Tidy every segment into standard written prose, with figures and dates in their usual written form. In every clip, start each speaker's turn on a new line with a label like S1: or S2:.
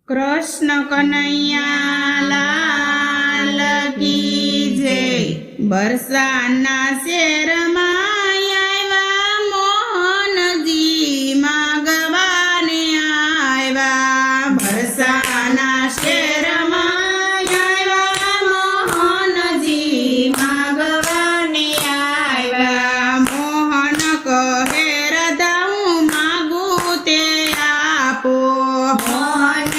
S1: કૃષ્ણ કનૈયા લાલ કી જય। બરસાના શેરમાં આવ્યા મોહનજી માગવાને આવ્યા। બરસાના શેરમાં આવ્યા મોહનજી માગવાને આવ્યા। મોહન કહે રાધા હું માગું તે આપો।
S2: મોહન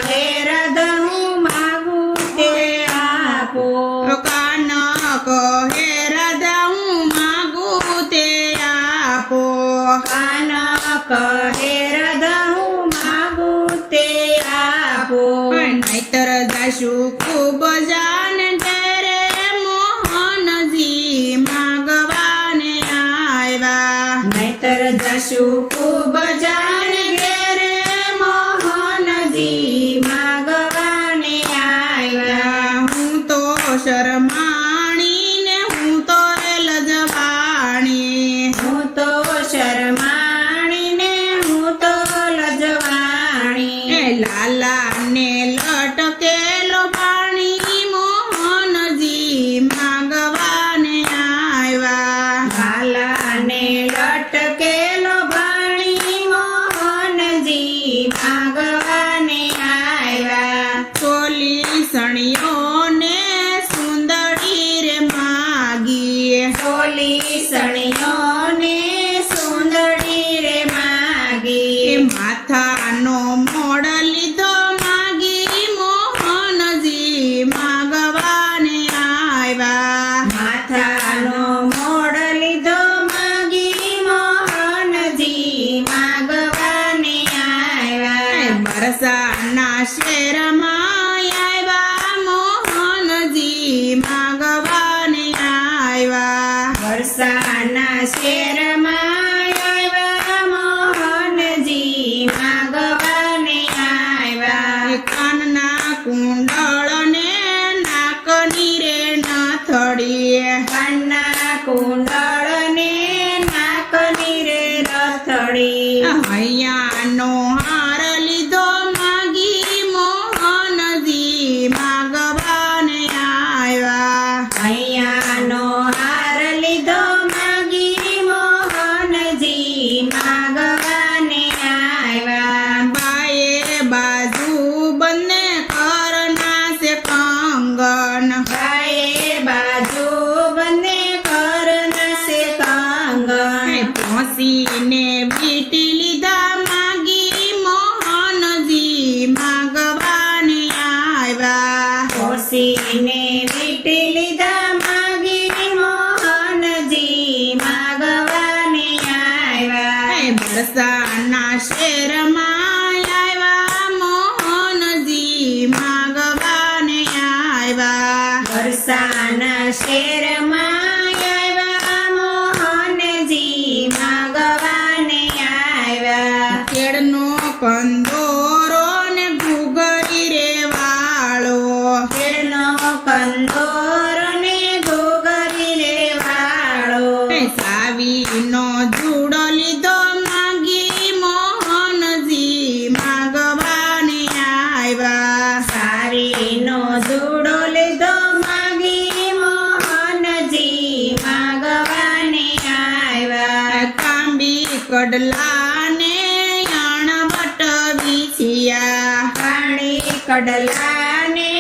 S2: કહે રાધા હું માગું તે આપો।
S1: કાન કહે રાધા હું માગું તે આપો।
S2: કાન કહે રાધા હું માગું તે આપો।
S1: નહીતર જાશું ખૂબ જાન તેરે મોહનજી માગવાને આવ્યા।
S2: નહીતર જશું ખૂબ જાન ઘેરે મોહનજી માગવાને આવ્યા।
S1: હું તો શરમાણી ને હું તો લજવાણી।
S2: હું તો શરમાણી ને હું તો લજવાણી।
S1: લાલા ને લટકેલો પાણી મોહનજી માગવાને આવ્યા।
S2: લાલાને લટકેલો પાણી મોહનજી માગવાને આવ્યા।
S1: ચોલી સણિયોને સુંદરી રે માગી।
S2: ચોલી સણિયોને સુંદરી રે માગી।
S1: માથાનો મોડ લીધો માગી મોહનજી માગવાને આવ્યા।
S2: માથાનો મોડ લીધો માગી મોહનજી માગવાને આવ્યા।
S1: બરસાના શેરમાં આવ્યા મોહનજી માગવાને આવ્યા।
S2: વરસાના શેરમાં આવ્યા મોહનજી માગવાને આવ્યા।
S1: કાનના કુંડળ ને નાકની રે નથડી।
S2: કાનના કુંડળ ને નાકની રે રથડી।
S1: હૈયાનો હાર લીધો માગી મોહનજી માગવાને આવ્યા।
S2: હૈયાનો હાર લીધો માગી મોહનજી માગવાને આવ્યા।
S1: બાએ બાજુ બંને કરના છે કંગન।
S2: બાએ બાજુ બંને કરના છે કંગન।
S1: પોસીને વીટી લીધા માગી મોહનજી માગવાને આવ્યા।
S2: પોસીને વીટી લીધા માગી મોહનજી માગવાને આવ્યા।
S1: બરસાના શેરમાં આવ્યા મોહનજી માગવાને આવ્યા।
S2: વરસાના શેરમાં આવ્યા મોહનજી માગવાને આવ્યા।
S1: કેળનો કંદોરો ને ઘૂઘરી રે વાળો।
S2: કેળનો કંદોરો ને ઘૂઘરી રે વાળો।
S1: સાવીનો જુડો લીધો માગી મોહનજી માગવાને આવ્યા।
S2: સારીનો દૂડો લીધો માગી મોહનજી માગવાને આવ્યા।
S1: કાંબી કડલાને અણવટ વિછિયા।
S2: પાણી કડલાને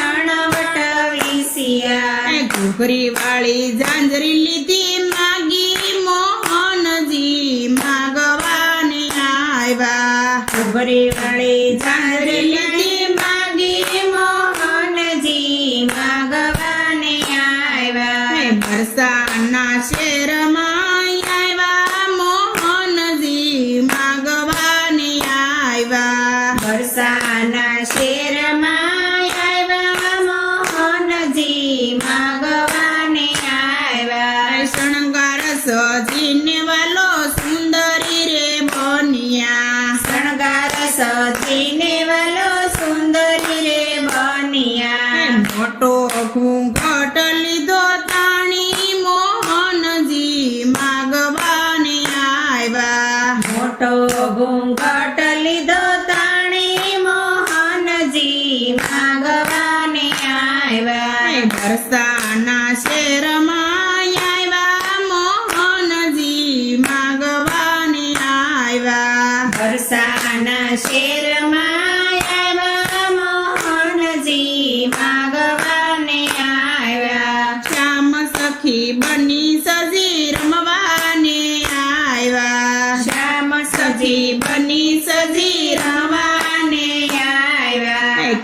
S2: અણવટ વિસિયા।
S1: ઘૂઘરી વાળી ઝાંઝરી લીધી માગી મોહનજી માગવાને આવ્યા।
S2: ઘૂઘરી વાળી ઝાંઝરી લીધી માગી મોહનજી માગવાને આવ્યા।
S1: બરસાના શેરમાં આવ્યા મોહનજી માગવાને આવ્યા।
S2: વરસાના શેરમાં આવ્યા મોહનજી માગવાને આવ્યા।
S1: શણગાર સજીને વાલો સુંદરી રે બન્યા।
S2: શણગાર સજીને વાલો સુંદરી રે બન્યા।
S1: મોટો ઘૂંઘટ લીધો તાણી મોહનજી માગવાને આવ્યા।
S2: મોટો ઘૂંઘટ લીધો તાણી મોહનજી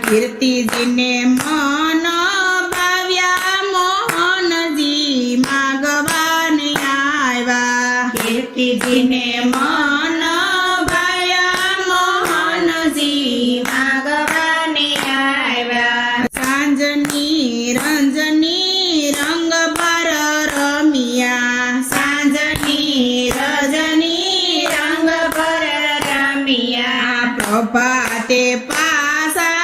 S1: કીર્તિજીને મન ભાવ્યા મોહનજી માગવાને આવ્યા.
S2: કીર્તિજીને મન ભાયા મોહનજી માગવાને આવ્યા.
S1: સાંજની રંજની રંગ પર રમિયા.
S2: સાંજની રજની રંગ પર રમિયા.
S1: પ્રભાતે પાસા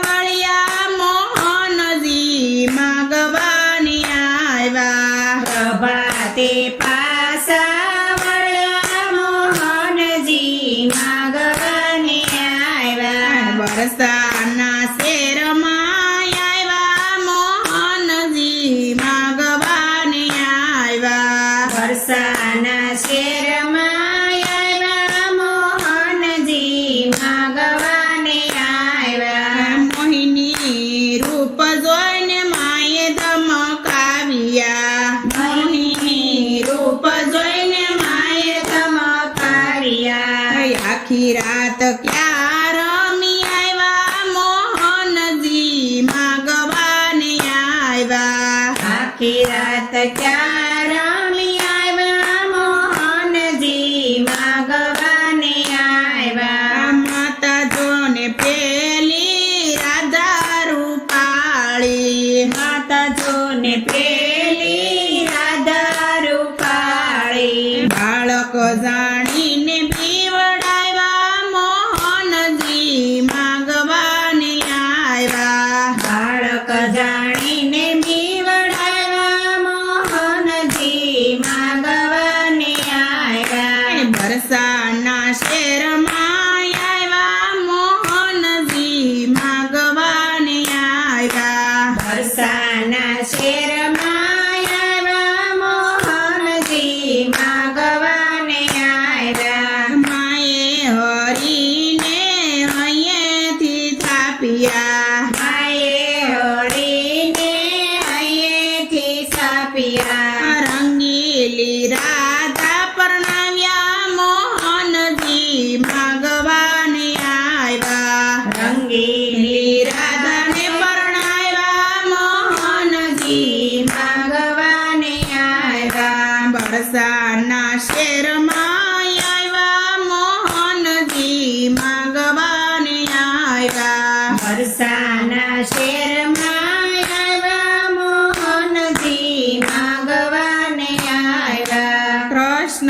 S1: વળ્યા મોહનજી માગવાને આવ્યા.
S2: પ્રભાતે પાસા વળ્યા મોહનજી માગવાને આવ્યા.
S1: વરસાના શેરમાં આવ્યા મોહનજી માગવાને આવ્યા.
S2: વરસાના શેરમાં આવ્યા મોહનજી માગવાને આવ્યા.
S1: મોહિની રૂપ જોઈને માએ ધમકાવ્યા.
S2: મોહિની રૂપ જોઈને માએ ધમકાવ્યા.
S1: આખી રાત ક્યાં રમી આવ્યા મોહનજી માગવાને આવ્યા.
S2: આખી રાત ક્યાં રમી આવ્યા મોહનજી માગવાને આવ્યા.
S1: માતા જોને પેલી રાધા રૂપાળી.
S2: માતા જોને પેલી રાધા રૂપાળી.
S1: બાળક જાણીને બીવડાવ્યા મોહનજી માગવાને આવ્યા.
S2: બાળક જાણીને બીવડાવ્યા મોહનજી માગવાને આવ્યા.
S1: બરસાના શેરમાં આવ્યા મોહનજી માગવાને આવ્યા.
S2: વરસાના શેરમાં આવ્યા મોહનજી માગવાને આવ્યા.
S1: માએ હરીને અહીંયાથી થાપ્યા.
S2: માએ હરીને અહીંથી સાપ્યા.
S1: રંગીલી રાધા પરણાવ્યા મોહનજી માગવાને આવ્યા.
S2: રંગીલી રાધાને પરણાવ્યા મોહનજી માગવાને આવ્યા.
S1: બરસાના શેરમાં આવ્યા મોહનજી માગવાને આવ્યા.
S2: વરસાના શેરમાં આવ્યા મોહનજી માગવાને આવ્યા.
S1: કૃષ્ણ